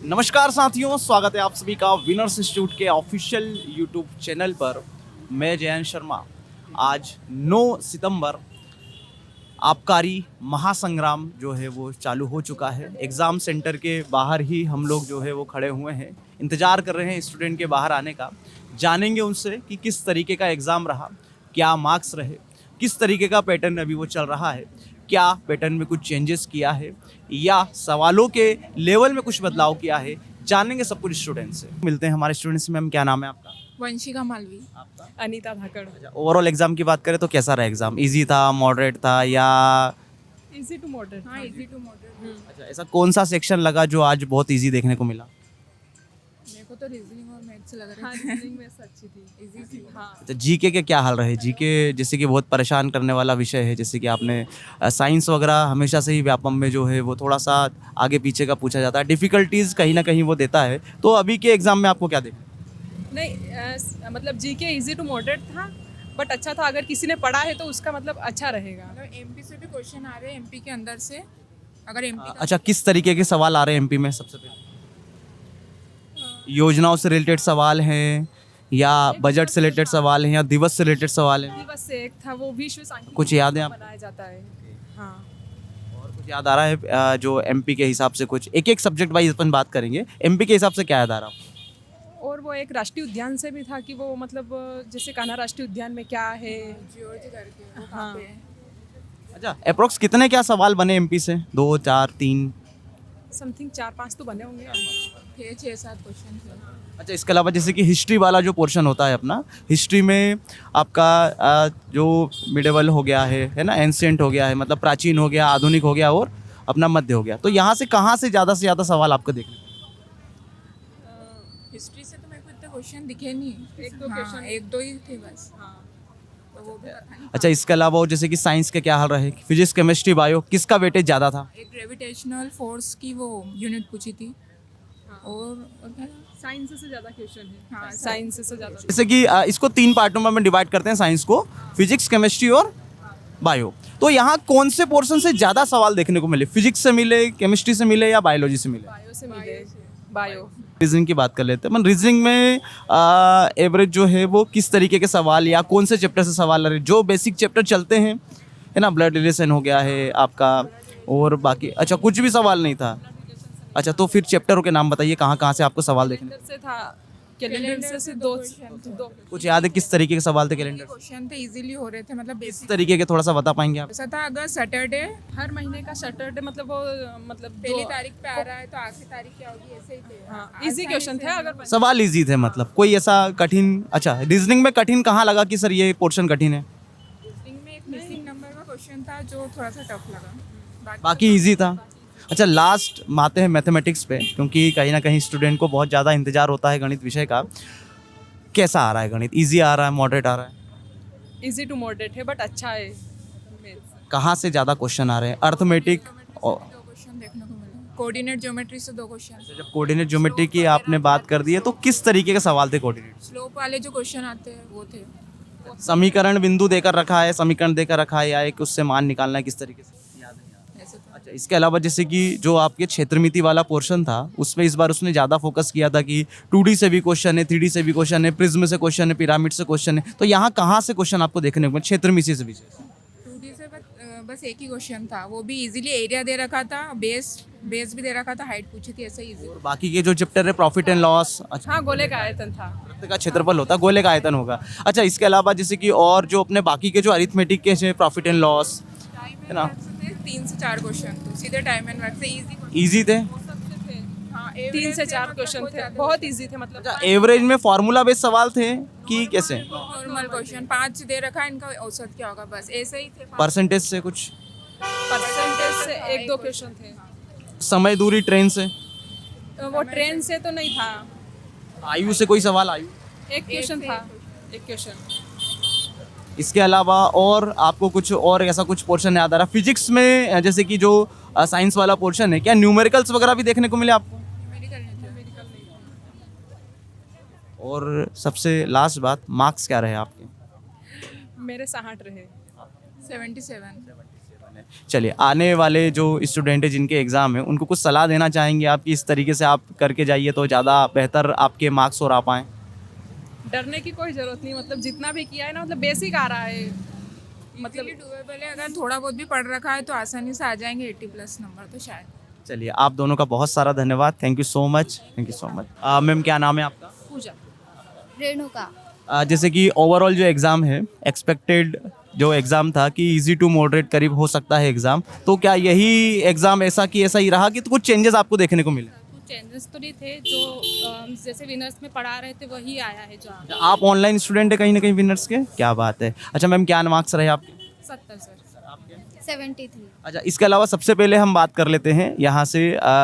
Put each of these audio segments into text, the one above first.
नमस्कार साथियों, स्वागत है आप सभी का विनर्स इंस्टीट्यूट के ऑफिशियल यूट्यूब चैनल पर। मैं जयंत शर्मा। आज 9 सितंबर आबकारी महासंग्राम जो है वो चालू हो चुका है। एग्ज़ाम सेंटर के बाहर ही हम लोग जो है वो खड़े हुए हैं, इंतज़ार कर रहे हैं स्टूडेंट के बाहर आने का। जानेंगे उनसे कि किस तरीके का एग्ज़ाम रहा, क्या मार्क्स रहे, किस तरीके का पैटर्न अभी वो चल रहा है, क्या पैटर्न में कुछ चेंजेस किया है या सवालों के लेवल में कुछ बदलाव किया है। जानेंगे सब कुछ स्टूडेंट से। मिलते हैं हमारे स्टूडेंट से। मैम, क्या नाम है आपका? वंशिका मालवी। आपका? अनीता धाकड़। ओवरऑल एग्ज़ाम की बात करें तो कैसा रहा एग्ज़ाम? इजी था, मॉडरेट था या इजी टू मॉडरेट। हाँ, इजी टू मॉडरेट। अच्छा, ऐसा कौन सा सेक्शन लगा जो आज बहुत इजी देखने को मिला? मेरे को तो रीजनिंग और मैथ्स लग रहा हाँ, है। रीजनिंग में अच्छी थी। इजी थी। हाँ, अच्छा, जीके के क्या हाल रहे? जीके जैसे कि बहुत परेशान करने वाला विषय है, जैसे कि आपने साइंस वगैरह हमेशा से ही व्यापम में जो है वो थोड़ा सा आगे पीछे का पूछा जाता है, डिफ़िकल्टीज़ कहीं ना कहीं वो देता है। तो अभी के एग्ज़ाम में आपको क्या देखा? नहीं मतलब जीके इजी टू मॉडरेट था, बट अच्छा था। अगर किसी ने पढ़ा है तो उसका मतलब अच्छा रहेगा। मतलब एमपी से भी क्वेश्चन आ रहे हैं, एमपी के अंदर से। अगर एमपी अच्छा, किस तरीके के सवाल आ रहे हैं एमपी में? सबसे पहले योजनाओं से रिलेटेड सवाल हैं या बजट से रिलेटेड सवाल हैं या दिवस से रिलेटेड सवाल हैं? दिवस से एक था, वो विश्व सांख्यिकी कुछ याद है आपको? बनाया जाता है। हाँ, और कुछ याद आ रहा है जो एमपी के हिसाब से? कुछ एक एक सब्जेक्ट वाइज अपन बात करेंगे। एमपी के हिसाब से क्या याद आ रहा है? और वो एक राष्ट्रीय उद्यान से भी था कि वो मतलब जैसे कान्हा राष्ट्रीय उद्यान में क्या है। जियोलॉजी करके वो कहाँ हाँ। पे है? अच्छा, अप्रोक्स कितने क्या सवाल बने एमपी से? 2, 4, 3? समथिंग 4-5 तो बने होंगे। थे 6-7 क्वेश्चन थे। अच्छा, इसके अलावा जैसे कि हिस्ट्री वाला जो पोर्शन होता है अपना, हिस्ट्री में आपका जो मिडेवल हो गया है ना, एंशिएंट हो गया है, मतलब प्राचीन हो गया, आधुनिक हो गया और अपना मध्य हो गया। तो यहाँ से कहाँ से ज़्यादा सवाल आपको देखने को? हिस्ट्री से तो मेरे को इतने क्वेश्चन दिखे नहीं। एक दो हाँ, question। एक दो ही थे बस। हाँ, तो वो भी पता नहीं। अच्छा, इसके अलावा और जैसे कि साइंस के क्या हाल रहे? फिजिक्स, केमिस्ट्री, बायो, किसका वेटेज ज़्यादा था? एक ग्रेविटेशनल फोर्स की वो यूनिट पूछी थी। और क्या था? साइंस से ज़्यादा क्वेश्चन है। हाँ, साइंस से ज़्यादा। जैसे कि इसको 3 पार्टों में हम डिवाइड करते हैं साइंस को, फिजिक्स, केमिस्ट्री और बायो। तो यहाँ कौन से पोर्शन से ज़्यादा सवाल देखने को मिले? फिजिक्स से मिले, केमिस्ट्री से मिले या बायोलॉजी से मिले? बायो से मिले। बायो। रीजनिंग की बात कर लेते हैं। रीजनिंग में एवरेज जो है वो किस तरीके के सवाल या कौन से चैप्टर से सवाल आ रहे? जो बेसिक चैप्टर चलते हैं, है ना, ब्लड रिलेशन हो गया है आपका, और बाकी अच्छा कुछ भी सवाल नहीं था? अच्छा, तो फिर चैप्टरों के नाम बताइए, कहाँ कहाँ से आपको सवाल देखने? कैलेंडर से था। कैलेंडर से दो। कुछ याद है किस तरीके के सवाल थे कैलेंडर? क्वेश्चन थे, इजीली हो रहे थे, मतलब किस बेसिक। तरीके के थोड़ा सा बता पाएंगे आप? ऐसा था, अगर सैटरडे हर महीने का सैटरडे मतलब वो मतलब पहली तारीख पे आ रहा है तो आखिरी तारीख क्या होगी, ऐसे ही थे। हाँ, आज इजी क्वेश्चन थे। अगर सवाल इजी थे, मतलब कोई ऐसा कठिन? अच्छा, रीजनिंग में कठिन कहाँ लगा कि सर ये पोर्शन कठिन है? रीजनिंग में एक मिसिंग नंबर का क्वेश्चन था जो थोड़ा सा टफ लगा। बाकी इजी था। अच्छा, लास्ट आते हैं मैथमेटिक्स पे, क्योंकि कहीं ना कहीं स्टूडेंट को बहुत ज़्यादा इंतजार होता है गणित विषय का। कैसा आ रहा है गणित? इजी आ रहा है, मॉडरेट आ रहा है? इजी टू मॉडरेट है, बट अच्छा है। कहाँ से ज़्यादा क्वेश्चन आ रहे हैं? अर्थमेटिक और दो क्वेश्चन देखने को मिले। कोऑर्डिनेट ज्योमेट्री से 2 क्वेश्चन। जब कोऑर्डिनेट ज्योमेट्री की आपने बात कर दी है, तो किस तरीके के सवाल थे कोऑर्डिनेट? स्लोप वाले जो क्वेश्चन आते हैं वो थे। समीकरण बिंदु देकर रखा है, समीकरण देकर रखा है, या एक उससे मान निकालना है, किस तरीके से? ऐसे था। अच्छा, इसके अलावा जैसे कि जो आपके क्षेत्रमिति वाला पोर्शन था, उसमें इस बार उसने ज़्यादा फोकस किया था कि 2D से भी क्वेश्चन है, 3D से भी क्वेश्चन है, प्रिज्म से क्वेश्चन है, पिरामिड से क्वेश्चन है। तो यहाँ कहाँ से क्वेश्चन आपको देखने को मिले क्षेत्रमिति से भी? 2D से बस एक ही क्वेश्चन था, वो भी इजीली एरिया दे रखा था, बेस भी दे रखा था, हाइट पूछी थी, ऐसे इजी। और बाकी के जो चैप्टर है, प्रॉफिट एंड लॉस, अच्छा, हाँ, गोले का आयतन था। वृत्त का क्षेत्रफल होता है, गोले का आयतन होगा। अच्छा, इसके अलावा जैसे कि और जो अपने बाकी के जो अरिथमेटिक के हैं, प्रॉफिट एंड लॉस, टाइम है ना? 3 से 4 क्वेश्चन तो सीधे टाइम एंड वर्क से इजी। ईजी थे। हाँ, 3 से 4 क्वेश्चन थे, बहुत इजी थे मतलब। अच्छा, एवरेज में फार्मूला बेस्ड सवाल थे कि कैसे? नॉर्मल क्वेश्चन 5 दे रखा है, इनका औसत क्या होगा, बस ऐसे ही थे। परसेंटेज से कुछ? परसेंटेज से 1-2 क्वेश्चन थे। समय, दूरी, ट्रेन से? वो ट्रेन से तो नहीं था। आयु से कोई सवाल? आयु? एक क्वेश्चन था। एक क्वेश्चन। इसके अलावा और आपको कुछ और ऐसा कुछ पोर्शन याद आ रहा? फिजिक्स में जैसे कि जो साइंस वाला पोर्शन है, क्या न्यूमेरिकल्स वगैरह भी देखने को मिले आपको? और सबसे लास्ट बात, मार्क्स क्या रहे आपके? मेरे 60 रहे। 77। चलिए, आने वाले जो स्टूडेंट है जिनके एग्ज़ाम है उनको कुछ सलाह देना चाहेंगे आप कि इस तरीके से आप करके जाइए तो ज़्यादा बेहतर आपके मार्क्स और आ पाएँ? डरने की कोई ज़रूरत नहीं, मतलब जितना भी किया है ना, मतलब बेसिक आ रहा है, मतलब डूएबल है, अगर थोड़ा बहुत भी पढ़ रखा है तो आसानी से आ जाएंगे 80+ नंबर तो शायद। चलिए, आप दोनों का बहुत सारा धन्यवाद। Thank you so much, thank you so much. Ma'am, क्या नाम है आपका? पूजा। रेणुका। जैसे कि ओवरऑल जो एग्ज़ाम है, एक्सपेक्टेड जो एग्ज़ाम था कि इजी टू मॉडरेट करीब हो सकता है एग्ज़ाम, तो क्या यही एग्ज़ाम ऐसा ही रहा कि तो कुछ चेंजेस आपको देखने को मिले? कुछ चेंजेस तो नहीं थे, जो जैसे विनर्स में पढ़ा रहे थे वही आया है जो आया। आप ऑनलाइन स्टूडेंट है कहीं ना कहीं विनर्स के? क्या बात है। अच्छा मैम, क्या मार्क्स रहे आपके? 70 सर। 73। अच्छा, इसके अलावा सबसे पहले हम बात कर लेते हैं यहाँ से,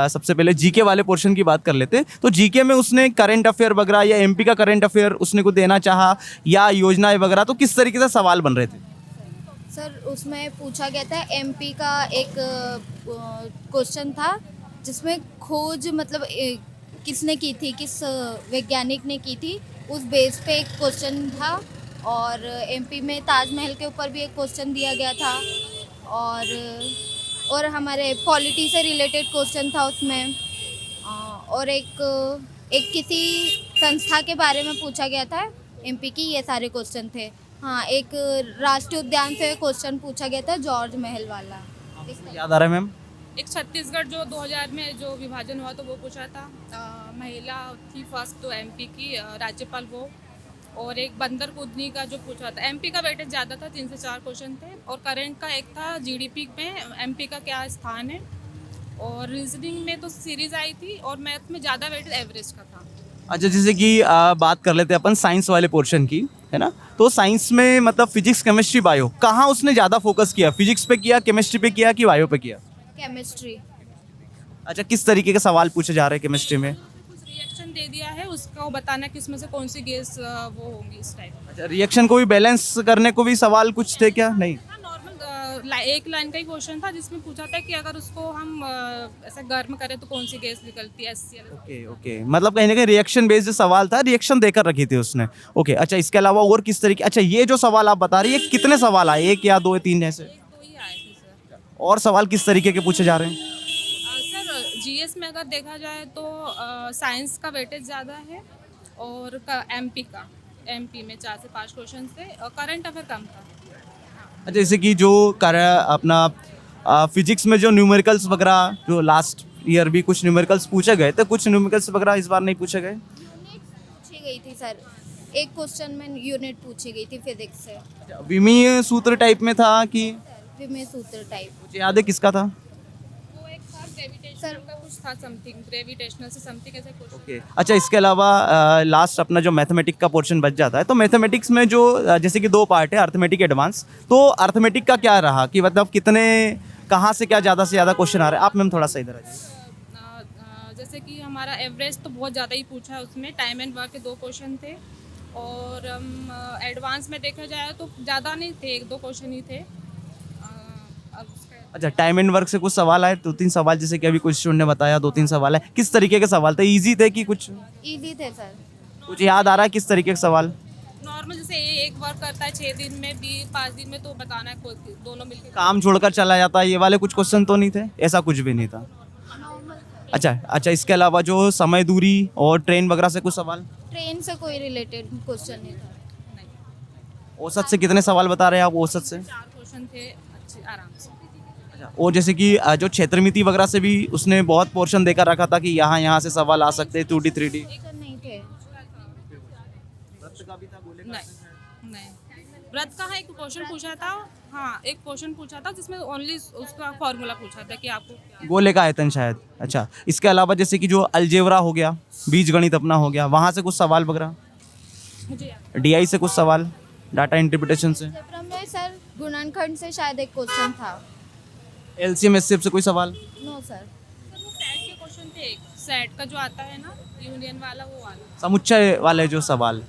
सबसे पहले जीके वाले पोर्शन की बात कर लेते हैं। तो जीके में उसने करंट अफेयर वगैरह या एमपी का करंट अफेयर उसने को देना चाहा या योजनाएं वगैरह, तो किस तरीके से सवाल बन रहे थे? सर उसमें पूछा गया था एमपी का एक क्वेश्चन था जिसमें खोज मतलब किसने की थी, किस वैज्ञानिक ने की थी, उस बेस पे एक क्वेश्चन था। और एमपी में ताजमहल के ऊपर भी एक क्वेश्चन दिया गया था। और हमारे पॉलिटी से रिलेटेड क्वेश्चन था उसमें। और एक किसी संस्था के बारे में पूछा गया था एमपी की, ये सारे क्वेश्चन थे। हाँ, एक राष्ट्रीय उद्यान से क्वेश्चन पूछा गया था, जॉर्ज महल वाला। याद आ रहा है मैम? एक छत्तीसगढ़ जो 2000 में जो विभाजन हुआ तो वो पूछा था। महिला थी फर्स्ट तो एमपी की राज्यपाल वो। और एक बंदर कूदनी का जो पूछा था, एमपी का वेटेज ज़्यादा था, 3 से 4 क्वेश्चन थे। और करंट का एक था जीडीपी में एमपी का क्या स्थान है। और रीजनिंग में तो सीरीज आई थी। और मैथ में ज़्यादा वेटेज एवरेज का था। अच्छा, जैसे कि बात कर लेते हैं अपन साइंस वाले पोर्शन की, है ना? तो साइंस में मतलब फिजिक्स, केमिस्ट्री, बायो, कहाँ उसने ज़्यादा फोकस किया? फिजिक्स पे किया, केमिस्ट्री पे किया कि बायो पे किया? केमिस्ट्री। अच्छा, किस तरीके के सवाल पूछे जा रहे हैं केमिस्ट्री में? कुछ रिएक्शन दे दिया है, उसका वो बताना किस में से कौन सी गैस वो होंगी इस टाइप। अच्छा, रिएक्शन को भी बैलेंस करने को भी सवाल कुछ थे क्या? नहीं। नॉर्मल एक लाइन का ही क्वेश्चन था जिसमें पूछा था कि अगर उसको हम ऐसा गर्म करें तो कौन सी गैस निकलती है, HCl। ओके ओके, मतलब कहीं ना कहीं रिएक्शन बेस्ड जो सवाल था, रिएक्शन देकर रखी थी उसने। ओके, अच्छा, इसके अलावा और किस तरीके? अच्छा, ये जो सवाल आप बता रही है, कितने सवाल आए? एक या दो या तीन ऐसे? 1-2 ही आए थे सर। और सवाल किस तरीके के पूछे जा रहे हैं? सर जीएस में अगर देखा जाए तो साइंस का वेटेज ज़्यादा है। और एमपी में 4 से 5 क्वेश्चन थे। और करंट अफेयर कम था। अच्छा, जैसे कि जो अपना फिजिक्स में जो न्यूमेरिकल्स वगैरह, जो लास्ट ईयर भी कुछ न्यूमेरिकल्स पूछे गए थे, कुछ न्यूमेरिकल्स वगैरह इस बार नहीं पूछे गए? यूनिट पूछी गई थी सर, एक क्वेश्चन में यूनिट पूछी गई थी फिजिक्स से। विमीय सूत्र टाइप में था कि विमेय सूत्र टाइप। मुझे याद है किसका था? वो एक था ग्रेविटेशनल का कुछ था, समथिंग ग्रेविटेशनल से समथिंग ऐसा क्वेश्चन। ओके, अच्छा, इसके अलावा लास्ट अपना जो मैथमेटिक का पोर्शन बच जाता है, तो मैथमेटिक्स में जो जैसे कि 2 पार्ट है, अर्थमेटिक, एडवांस, तो अर्थमेटिक का क्या रहा कि मतलब कितने, कहाँ से क्या ज़्यादा से ज़्यादा क्वेश्चन आ रहे हैं? आप मैम थोड़ा सा इधर आ जाइए। जैसे कि हमारा एवरेज तो बहुत ज़्यादा ही पूछा है उसमें। टाइम एंड वर्क के 2 क्वेश्चन थे। और एडवांस में देखा जाए तो ज़्यादा नहीं थे, 1-2 क्वेश्चन ही थे। अब उसका अच्छा, टाइम एंड वर्क से कुछ सवाल आए, 2-3 सवाल, जैसे कि अभी कुछ स्टूडेंट ने बताया 2-3 सवाल है, किस तरीके के सवाल थे? ईजी थे कि कुछ इजी थे सर। कुछ याद आ रहा है किस तरीके के सवाल? नॉर्मल जैसे एक वर्क करता है 6 दिन में भी, 5 दिन में, तो बताना है दोनों मिलकर। काम छोड़कर चला जाता है, ये वाले कुछ क्वेश्चन तो नहीं थे? ऐसा कुछ भी नहीं था? अच्छा, इसके अलावा जो समय, दूरी और ट्रेन वगैरह से कुछ सवाल? ट्रेन से कोई रिलेटेड क्वेश्चन नहीं था। औसत से कितने सवाल बता रहे हैं आप? औसत से 4 क्वेश्चन थे अच्छे आराम से। अच्छा, और जैसे कि जो क्षेत्रमिति वगैरह से भी उसने बहुत पोर्शन देकर रखा था कि यहाँ से सवाल आ सकते हैं, 2D 3D। नहीं थे। नहीं, व्रत का एक क्वेश्चन पूछा था। हाँ, एक क्वेश्चन पूछा था जिसमें ओनली उसका फॉर्मूला पूछा था कि आपको क्या। गोले का आयतन शायद। अच्छा, इसके अलावा जैसे कि जो अलजेब्रा हो गया, बीजगणित अपना हो गया, वहाँ से कुछ सवाल वगैरह? मुझे याद DI से कुछ सवाल, डाटा इंटरप्रिटेशन से? अलजेब्रा में सर गुणनखंड से शायद एक क्वेश्चन था। LCM SCF से कोई सवाल? No sir. सर वो सेट के क्वेश्चन थे। सेट का जो आता है ना यूनियन वाला, वो वाला। समुच्चय वाले जो सवाल।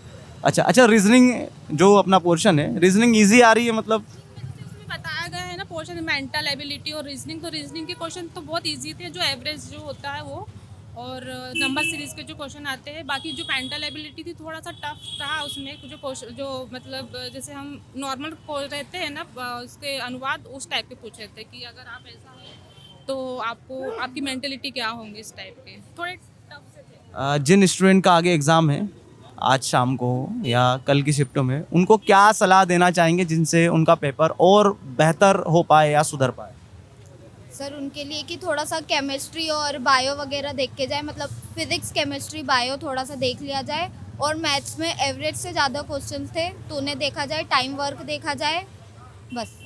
अच्छा, रीजनिंग जो अपना पोर्शन है, रीजनिंग इजी आ रही है मतलब? उसमें बताया गया है ना पोर्शन, मेंटल एबिलिटी और रीजनिंग। तो रीजनिंग के क्वेश्चन तो बहुत इजी थे, जो एवरेज जो होता है वो। और नंबर सीरीज के जो क्वेश्चन आते हैं। बाकी जो मेंटल एबिलिटी थी थोड़ा सा टफ रहा उसमें, जो क्वेश्चन जो मतलब जैसे हम नॉर्मल रहते हैं ना उसके अनुवाद उस टाइप के पूछ रहे थे कि अगर आप ऐसा है तो आपको आपकी मेंटेलिटी क्या होंगी, इस टाइप के थोड़े टफ से थे। जिन स्टूडेंट का आगे एग्ज़ाम है आज शाम को या कल की शिफ्टों में, उनको क्या सलाह देना चाहेंगे जिनसे उनका पेपर और बेहतर हो पाए या सुधर पाए? सर उनके लिए कि थोड़ा सा केमिस्ट्री और बायो वगैरह देख के जाए, मतलब फिजिक्स केमिस्ट्री बायो थोड़ा सा देख लिया जाए, और मैथ्स में एवरेज से ज़्यादा क्वेश्चंस थे तो उन्हें देखा जाए, टाइम वर्क देखा जाए, बस।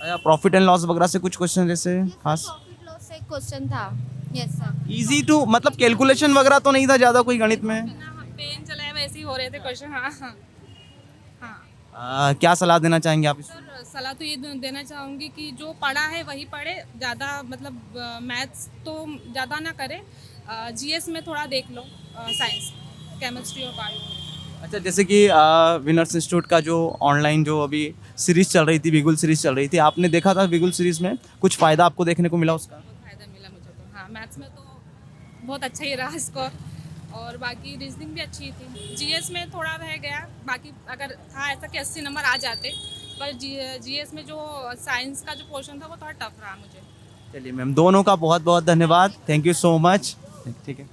प्रॉफिट एंड लॉस वगैरह से कुछ क्वेश्चन जैसे खास प्रॉफिट लॉस से क्वेश्चन था। Yes sir. इजी टू, मतलब कैलकुलेशन वगैरह तो नहीं था ज़्यादा कोई गणित में? पेन चलाए वैसे ही हो रहे थे क्वेश्चन। हाँ हाँ हाँ। क्या सलाह देना चाहेंगे आप इस? सर सलाह तो ये देना चाहूँगी कि जो पढ़ा है वही पढ़े, ज़्यादा मतलब मैथ्स तो ज़्यादा ना करे, जीएस में थोड़ा देख लो, साइंस केमिस्ट्री और बायो। अच्छा, जैसे कि विनर्स इंस्टीट्यूट का जो ऑनलाइन जो अभी सीरीज चल रही थी, बिगुल सीरीज चल रही थी, आपने देखा था बिगुल सीरीज में कुछ फ़ायदा आपको देखने को मिला उसका? बहुत फ़ायदा मिला मुझे तो। हाँ, मैथ्स में तो बहुत अच्छा ही रहा स्कोर, और बाकी रीजनिंग भी अच्छी थी। जीएस में थोड़ा रह गया, बाकी अगर था ऐसा कि 80 नंबर आ जाते, पर जीएस में जो साइंस का जो पोर्शन था वो थोड़ा टफ रहा मुझे। चलिए मैम, दोनों का बहुत बहुत धन्यवाद, थैंक यू सो मच। ठीक है।